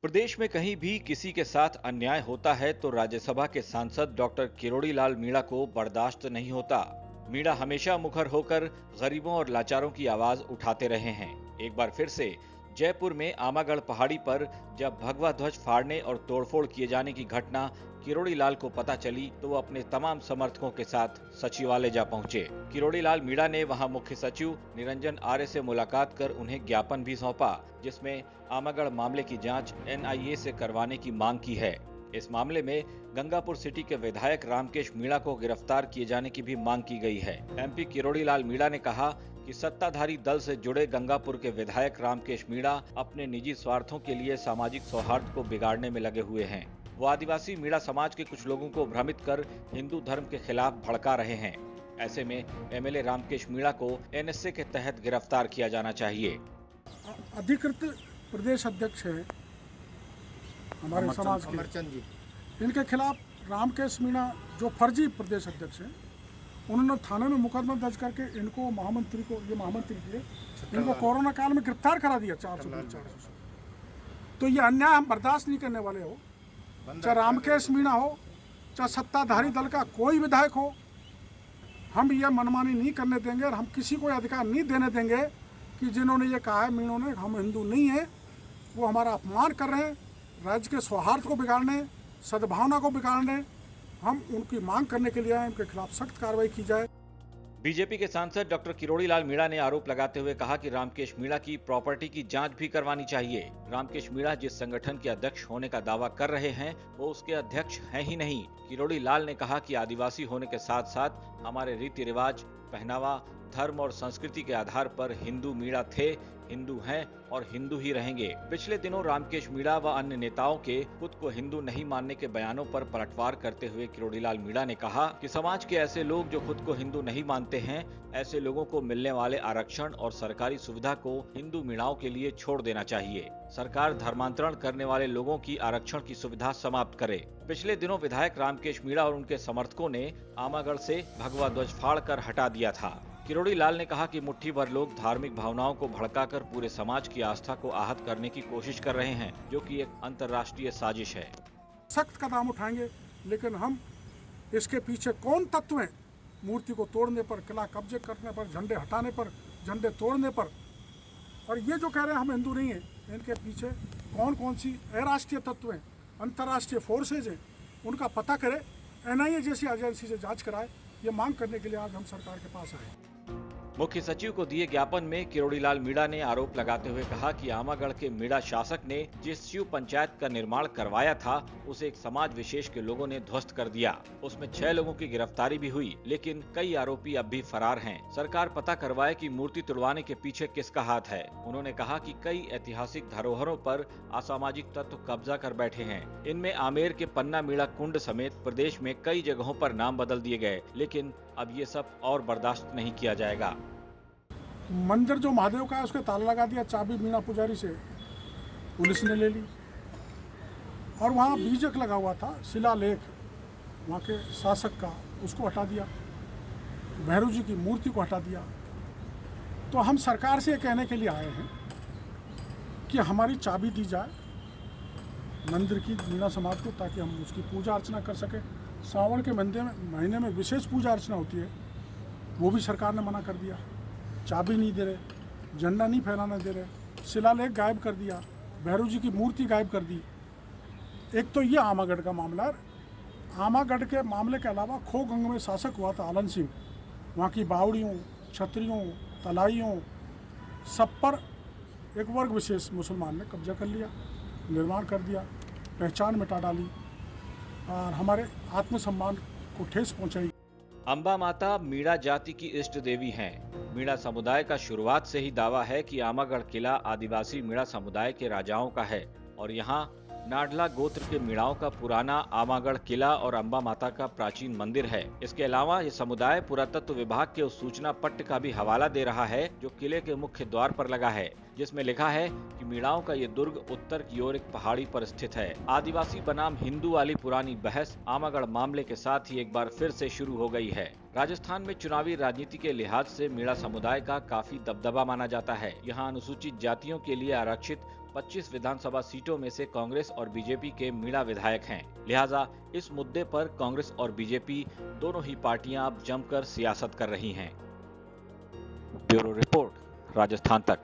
प्रदेश में कहीं भी किसी के साथ अन्याय होता है तो राज्यसभा के सांसद डॉक्टर किरोड़ी लाल मीणा को बर्दाश्त नहीं होता। मीणा हमेशा मुखर होकर गरीबों और लाचारों की आवाज उठाते रहे हैं। एक बार फिर से जयपुर में आमागढ़ पहाड़ी पर जब भगवा ध्वज फाड़ने और तोड़फोड़ किए जाने की घटना किरोड़ी लाल को पता चली तो वो अपने तमाम समर्थकों के साथ सचिवालय जा पहुंचे। किरोड़ी लाल मीणा ने वहां मुख्य सचिव निरंजन आर्य से मुलाकात कर उन्हें ज्ञापन भी सौंपा, जिसमें आमागढ़ मामले की जांच NIA से करवाने की मांग की है। इस मामले में गंगापुर सिटी के विधायक रामकेश मीणा को गिरफ्तार किए जाने की भी मांग की गई है। MP किरोड़ी लाल मीणा ने कहा कि सत्ताधारी दल से जुड़े गंगापुर के विधायक रामकेश मीणा अपने निजी स्वार्थों के लिए सामाजिक सौहार्द को बिगाड़ने में लगे हुए हैं। वो आदिवासी मीणा समाज के कुछ लोगों को भ्रमित कर हिंदू धर्म के खिलाफ भड़का रहे हैं। ऐसे में MLA रामकेश मीणा को NSA के तहत गिरफ्तार किया जाना चाहिए। अधिकृत प्रदेश अध्यक्ष है हमारे समाज के, इनके खिलाफ रामकेश मीणा जो फर्जी प्रदेश अध्यक्ष हैं, उन्होंने थाने में मुकदमा दर्ज करके इनको महामंत्री थे, इनको कोरोना काल में गिरफ्तार करा दिया 400। तो ये अन्याय हम बर्दाश्त नहीं करने वाले हो, चाहे रामकेश मीणा हो, चाहे सत्ताधारी दल का कोई विधायक हो। हम ये मनमानी नहीं करने देंगे और हम किसी को अधिकार नहीं देने देंगे कि जिन्होंने ये कहा है मीणों ने हम हिंदू नहीं है, वो हमारा अपमान कर रहे हैं, राज्य के सौहार्द को बिगाड़ने, सद्भावना को बिगाड़ने। हम उनकी मांग करने के लिए आए, उनके खिलाफ सख्त कार्रवाई की जाए। बीजेपी के सांसद डॉक्टर किरोड़ी लाल मीणा ने आरोप लगाते हुए कहा कि रामकेश मीणा की प्रॉपर्टी की जांच भी करवानी चाहिए। रामकेश मीणा जिस संगठन के अध्यक्ष होने का दावा कर रहे हैं वो उसके अध्यक्ष हैं ही नहीं। किरोड़ी लाल ने कहा कि आदिवासी होने के साथ साथ हमारे रीति रिवाज, पहनावा, धर्म और संस्कृति के आधार पर हिंदू मीणा थे, हिंदू हैं और हिंदू ही रहेंगे। पिछले दिनों रामकेश मीणा व अन्य नेताओं के खुद को हिंदू नहीं मानने के बयानों पर पलटवार करते हुए किरोड़ी लाल मीणा ने कहा कि समाज के ऐसे लोग जो खुद को हिंदू नहीं मानते हैं, ऐसे लोगों को मिलने वाले आरक्षण और सरकारी सुविधा को हिंदू मीणाओं के लिए छोड़ देना चाहिए। सरकार धर्मांतरण करने वाले लोगों की आरक्षण की सुविधा समाप्त करे। पिछले दिनों विधायक रामकेश मीणा और उनके समर्थकों ने आमागढ़ से भगवा ध्वज फाड़ कर हटा दिया था। किरोड़ी लाल ने कहा कि मुट्ठी भर लोग धार्मिक भावनाओं को भड़काकर पूरे समाज की आस्था को आहत करने की कोशिश कर रहे हैं, जो कि एक अंतर्राष्ट्रीय साजिश है। सख्त कदम उठाएंगे, लेकिन हम इसके पीछे कौन तत्व हैं, मूर्ति को तोड़ने पर, किला कब्जे करने पर, झंडे हटाने पर, झंडे तोड़ने पर, और ये जो कह रहे हैं हम हिंदू नहीं हैं, इनके पीछे कौन कौन सी अराष्ट्रीय तत्व हैं, अंतर्राष्ट्रीय फोर्सेज हैं, उनका पता करे, NIA जैसी एजेंसी से जांच कराए। ये मांग करने के लिए आज हम सरकार के पास आए। मुख्य सचिव को दिए ज्ञापन में किरोड़ी लाल मीणा ने आरोप लगाते हुए कहा कि आमागढ़ के मीणा शासक ने जिस शिव पंचायत का निर्माण करवाया था उसे एक समाज विशेष के लोगों ने ध्वस्त कर दिया। उसमें 6 लोगों की गिरफ्तारी भी हुई, लेकिन कई आरोपी अब भी फरार हैं। सरकार पता करवाए कि मूर्ति तुड़वाने के पीछे किसका हाथ है। उन्होंने कहा कि कई ऐतिहासिक धरोहरों पर असामाजिक तत्व कब्जा कर बैठे हैं। इनमें आमेर के पन्ना मीणा कुंड समेत प्रदेश में कई जगहों पर नाम बदल दिए गए, लेकिन अब ये सब और बर्दाश्त नहीं किया जाएगा। मंदिर जो महादेव का है उसके ताला लगा दिया, चाबी मीणा पुजारी से पुलिस ने ले ली, और वहाँ बीजक लगा हुआ था, शिलालेख वहाँ के शासक का, उसको हटा दिया, भैरव जी की मूर्ति को हटा दिया। तो हम सरकार से ये कहने के लिए आए हैं कि हमारी चाबी दी जाए मंदिर की, मीणा समाज को, ताकि हम उसकी पूजा अर्चना कर सकें। सावन के महीने में विशेष पूजा अर्चना होती है, वो भी सरकार ने मना कर दिया। चाबी नहीं दे रहे, झंडा नहीं फहराने दे रहे, शिलालेख गायब कर दिया, भैरव जी की मूर्ति गायब कर दी। एक तो ये आमागढ़ का मामला है। आमागढ़ के मामले के अलावा खोगंग में शासक हुआ था आलन सिंह, वहाँ की बावड़ियों, छतरियों, तलाइयों, सब पर एक वर्ग विशेष मुसलमान ने कब्जा कर लिया, निर्माण कर दिया, पहचान मिटा डाली और हमारे आत्मसम्मान को ठेस पहुँचाई। अंबा माता मीणा जाति की इष्ट देवी हैं। मीणा समुदाय का शुरुआत से ही दावा है कि आमागढ़ किला आदिवासी मीणा समुदाय के राजाओं का है और यहाँ नाडला गोत्र के मीणाओं का पुराना आमागढ़ किला और अंबा माता का प्राचीन मंदिर है। इसके अलावा ये समुदाय पुरातत्व विभाग के उस सूचना पट्ट का भी हवाला दे रहा है जो किले के मुख्य द्वार पर लगा है, जिसमें लिखा है कि मीणाओं का ये दुर्ग उत्तर की ओर एक पहाड़ी पर स्थित है। आदिवासी बनाम हिंदू वाली पुरानी बहस आमागढ़ मामले के साथ ही एक बार फिर से शुरू हो गई है। राजस्थान में चुनावी राजनीति के लिहाज से मीणा समुदाय का काफी दबदबा माना जाता है। यहाँ अनुसूचित जातियों के लिए आरक्षित 25 विधानसभा सीटों में से कांग्रेस और बीजेपी के मीणा विधायक हैं। लिहाजा इस मुद्दे पर कांग्रेस और बीजेपी दोनों ही पार्टियां अब जमकर सियासत कर रही हैं। ब्यूरो रिपोर्ट, राजस्थान तक।